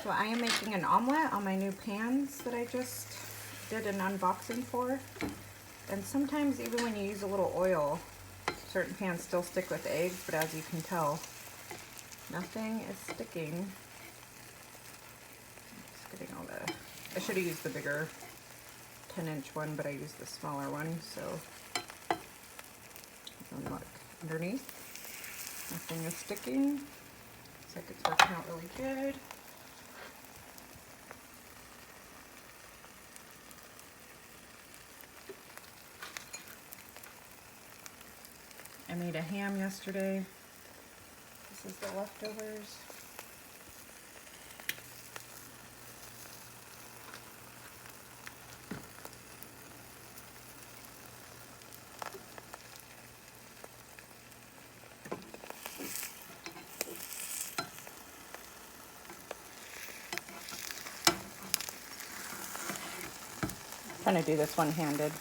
So I am making an omelet on my new pans that I just did an unboxing for. And sometimes even when you use a little oil, certain pans still stick with eggs, but as you can tell, nothing is sticking. Just getting all the, I should have used the bigger 10-inch one, but I used the smaller one, so and look underneath, nothing is sticking. Looks like it's working out really good. I made a ham yesterday. This is the leftovers. I'm trying to do this one-handed.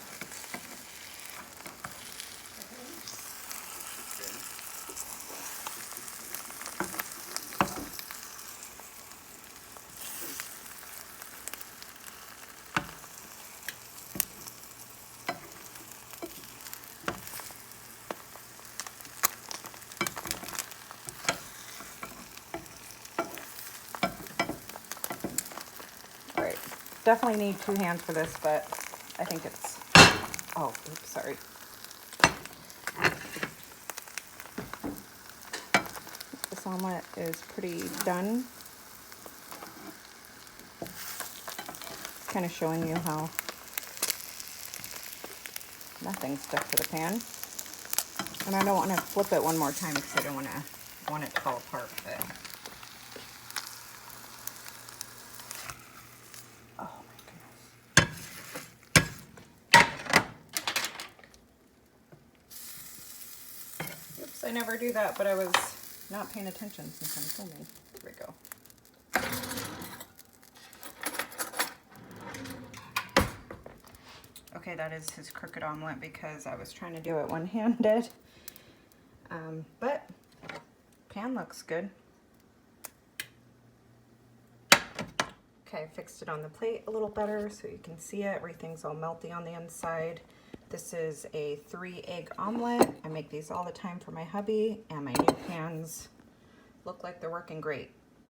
Alright, definitely need 2 hands for this, but I think it's, oh, oops, sorry. This omelet is pretty done. Kind of showing you how nothing stuck to the pan. And I don't want to flip it one more time because I don't want it to fall apart. But oh my goodness. Oops, I never do that, but I was not paying attention since I'm filming. Here we go. Okay, that is his crooked omelet because I was trying to do it one-handed. But pan looks good. Okay, I fixed it on the plate a little better so you can see it. Everything's all melty on the inside. This is a 3-egg omelet. I make these all the time for my hubby, and my new pans look like they're working great.